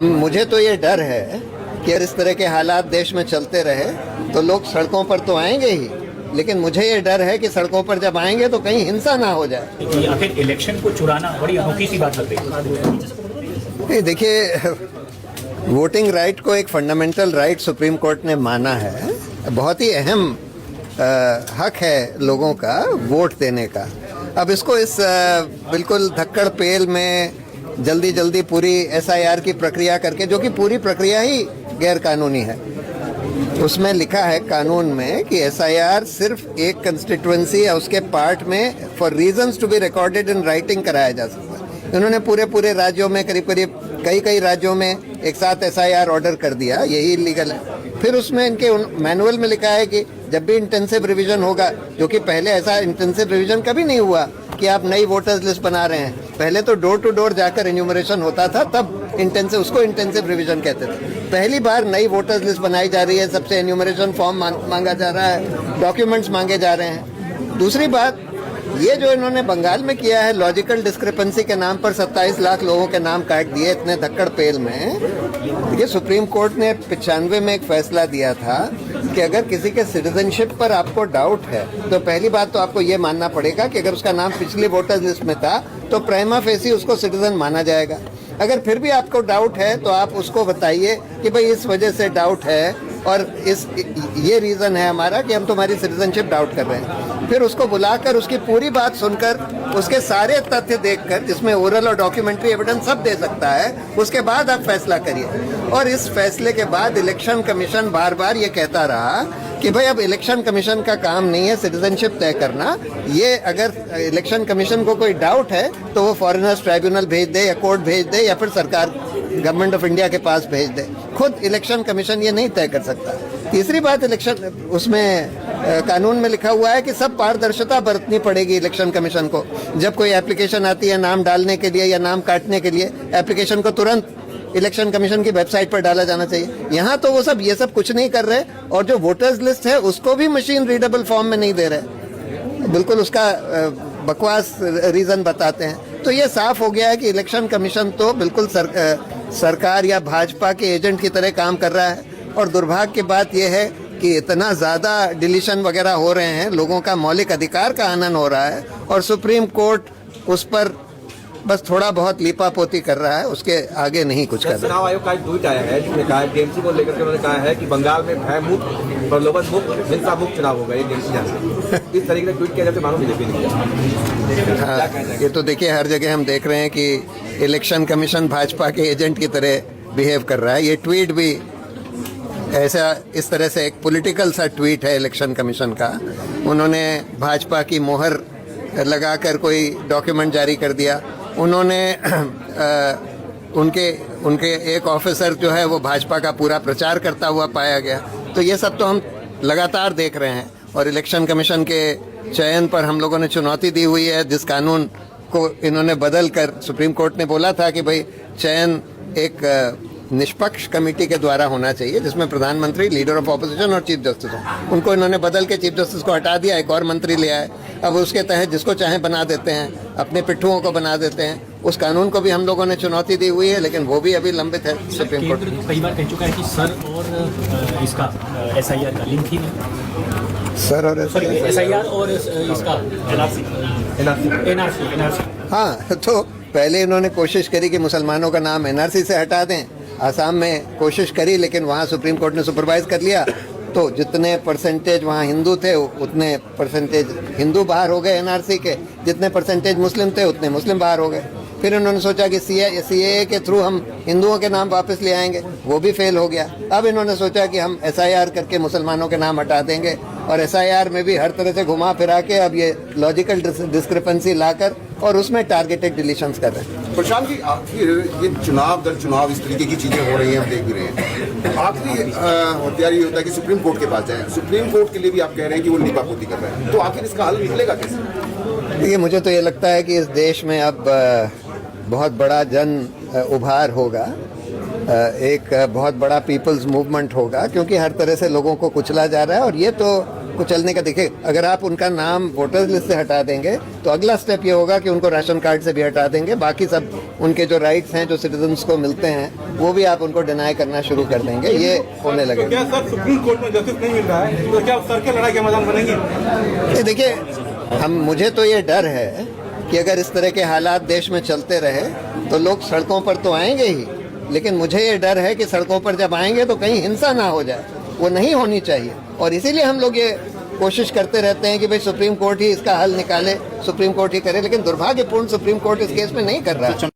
मुझे तो ये डर है कि अगर इस तरह के हालात देश में चलते रहे तो लोग सड़कों पर तो आएंगे ही, लेकिन मुझे ये डर है कि सड़कों पर जब आएंगे तो कहीं हिंसा ना हो जाए। आखिर इलेक्शन को चुराना बड़ी अनोखी सी बात लग रही है। देखिए, वोटिंग राइट को एक फंडामेंटल राइट सुप्रीम कोर्ट ने माना है। बहुत ही अहम हक है लोगों का वोट देने का। अब इसको इस बिल्कुल धक्कड़ पेल में जल्दी जल्दी पूरी एसआईआर की प्रक्रिया करके, जो कि पूरी प्रक्रिया ही गैर कानूनी है। उसमें लिखा है कानून में कि एसआईआर सिर्फ एक कंस्टिट्यूएंसी या उसके पार्ट में for reasons to be recorded in writing कराया जा सकता है। इन्होंने पूरे राज्यों में करीब कई राज्यों में एक साथ एसआईआर ऑर्डर कर दिया, यही इलीगल है। फिर उसमें इनके मैनुअल में लिखा है कि जब भी इंटेंसिव रिवीजन होगा, जो कि पहले ऐसा इंटेंसिव रिवीजन कभी नहीं हुआ कि आप नई वोटर्स लिस्ट बना रहे हैं। पहले तो डोर टू डोर जाकर इन्यूमरेशन होता था, तब उसको इंटेंसिव रिवीजन कहते थे। पहली बार नई वोटर्स लिस्ट बनाई जा रही है, सबसे इन्यूमरेशन फॉर्म मांगा जा रहा है, डॉक्यूमेंट्स मांगे जा रहे हैं। दूसरी बात, ये जो इन्होंने बंगाल में किया है, लॉजिकल डिस्क्रिपेंसी के नाम पर 27 लाख लोगों के नाम काट दिए इतने धक्कड़ पेल में। देखिए, सुप्रीम कोर्ट ने 95 में एक फैसला दिया था कि अगर किसी के सिटीजनशिप पर आपको डाउट है तो पहली बात तो आपको ये मानना पड़ेगा कि अगर उसका नाम पिछली वोटर्स लिस्ट में था तो प्राइमा फेसी उसको सिटीजन माना जाएगा। अगर फिर भी आपको डाउट है तो आप उसको बताइए कि भाई इस वजह से डाउट है और ये रीज़न है हमारा कि हम तुम्हारी सिटीजनशिप डाउट कर रहे हैं। फिर उसको बुलाकर उसकी पूरी बात सुनकर उसके सारे तथ्य देखकर, जिसमें ओरल और डॉक्यूमेंट्री एविडेंस सब दे सकता है, उसके बाद आप फैसला करिए। और इस फैसले के बाद इलेक्शन कमीशन बार बार ये कहता रहा कि भाई अब इलेक्शन कमीशन का काम नहीं है सिटीजनशिप तय करना। ये अगर इलेक्शन कमीशन को कोई डाउट है तो वो फॉरेनर्स ट्राइब्यूनल भेज दे या कोर्ट भेज दे या फिर सरकार गवर्नमेंट ऑफ इंडिया के पास भेज दे। खुद इलेक्शन कमीशन ये नहीं तय कर सकता। तीसरी बात, इलेक्शन उसमें कानून में लिखा हुआ है कि सब पारदर्शिता बरतनी पड़ेगी इलेक्शन कमीशन को। जब कोई एप्लीकेशन आती है नाम डालने के लिए या नाम काटने के लिए, एप्लीकेशन को तुरंत इलेक्शन कमीशन की वेबसाइट पर डाला जाना चाहिए। यहाँ तो वो सब ये सब कुछ नहीं कर रहे, और जो वोटर्स लिस्ट है उसको भी मशीन रीडेबल फॉर्म में नहीं दे रहे, बिल्कुल उसका बकवास रीजन बताते हैं। तो ये साफ हो गया है कि इलेक्शन कमीशन तो बिल्कुल सरकार या भाजपा के एजेंट की तरह काम कर रहा है। और दुर्भाग्य की बात यह है कि इतना ज़्यादा डिलीशन वगैरह हो रहे हैं, लोगों का मौलिक अधिकार का हनन हो रहा है, और सुप्रीम कोर्ट उस पर बस थोड़ा बहुत लीपापोती कर रहा है, उसके आगे नहीं कुछ कर रहा है। चुनाव आयोग का एक ट्वीट आया है जिसमें कहा है, टीएमसी को लेकर के उन्होंने कहा है कि बंगाल में भय मुक्त, प्रलोभन मुक्त, हिंसा मुक्त चुनाव होगा। ये टीएमसी इस तरीके से ट्वीट किया जाए तो मानो बीजेपी ने किया। हाँ, ये तो देखिए हर जगह हम देख रहे हैं कि इलेक्शन कमीशन भाजपा के एजेंट की तरह बिहेव कर रहा है। ये ट्वीट भी ऐसा इस तरह से एक पॉलिटिकल सा ट्वीट है इलेक्शन कमीशन का। उन्होंने भाजपा की मोहर लगाकर कोई डॉक्यूमेंट जारी कर दिया। उन्होंने उनके एक ऑफिसर जो है वो भाजपा का पूरा प्रचार करता हुआ पाया गया। तो ये सब तो हम लगातार देख रहे हैं, और इलेक्शन कमीशन के चयन पर हम लोगों ने चुनौती दी हुई है, जिस कानून को इन्होंने बदल कर, सुप्रीम कोर्ट ने बोला था कि भाई चयन एक निष्पक्ष कमेटी के द्वारा होना चाहिए जिसमें प्रधानमंत्री, लीडर ऑफ ऑपोजिशन और चीफ जस्टिस हो। उनको इन्होंने बदल के चीफ जस्टिस को हटा दिया, एक और मंत्री ले आए। अब उसके तहत जिसको चाहे बना देते हैं, अपने पिट्ठुओं को बना देते हैं। उस कानून को भी हम लोगों ने चुनौती दी हुई है, लेकिन वो भी अभी लंबित है सुप्रीम कोर्ट। कई बार कह चुका है कि सर और इसका एसआईआर का लिंक ही नहीं। सर और एसआईआर और इसका एनआरसी। हाँ, तो पहले इन्होंने कोशिश करी कि मुसलमानों का नाम एनआरसी से हटा दें। आसाम में कोशिश करी, लेकिन वहाँ सुप्रीम कोर्ट ने सुपरवाइज कर लिया, तो जितने परसेंटेज वहाँ हिंदू थे उतने परसेंटेज हिंदू बाहर हो गए एनआरसी के, जितने परसेंटेज मुस्लिम थे उतने मुस्लिम बाहर हो गए। फिर उन्होंने सोचा कि सीएए के थ्रू हम हिंदुओं के नाम वापस ले आएंगे, वो भी फेल हो गया। अब इन्होंने सोचा कि हम एसआईआर करके मुसलमानों के नाम हटा देंगे, और एसआईआर में भी हर तरह से घुमा फिरा के अब ये लॉजिकल डिस्क्रिपेंसी लाकर और उसमें टारगेटेड डिलीशंस कर रहे हैं। प्रशांत जी, ये चुनाव दर चुनाव इस तरीके की चीजें हो रही हैं, हम देख भी रहे हैं। आखिरी हथियार ये होता है कि सुप्रीम कोर्ट के पास जाए। सुप्रीम कोर्ट के लिए भी आप कह रहे हैं कि वो लीपापोती कर रहे हैं, तो आखिर इसका हल निकलेगा कैसे? देखिए, मुझे तो ये लगता है कि इस देश में अब बहुत बड़ा जन उभार होगा, एक बहुत बड़ा पीपल्स मूवमेंट होगा, क्योंकि हर तरह से लोगों को कुचला जा रहा है। और ये तो कुचलने का। देखिए, अगर आप उनका नाम वोटर्स लिस्ट से हटा देंगे तो अगला स्टेप ये होगा कि उनको राशन कार्ड से भी हटा देंगे। बाकी सब उनके जो राइट्स हैं जो सिटीजन्स को मिलते हैं वो भी आप उनको डिनाई करना शुरू कर देंगे। ये होने लगेगा। क्या सर सुप्रीम कोर्ट में जस्टिस नहीं मिल रहा है तो क्या सर के लड़ाई के मैदान बनेंगे? देखिए, मुझे तो ये डर है कि अगर इस तरह के हालात देश में चलते रहे तो लोग सड़कों पर तो आएंगे ही, लेकिन मुझे ये डर है कि सड़कों पर जब आएंगे तो कहीं हिंसा ना हो जाए। वो नहीं होनी चाहिए और इसीलिए हम लोग ये कोशिश करते रहते हैं कि भाई सुप्रीम कोर्ट ही इसका हल निकाले, सुप्रीम कोर्ट ही करे। लेकिन दुर्भाग्यपूर्ण सुप्रीम कोर्ट इस केस में नहीं कर रहा है।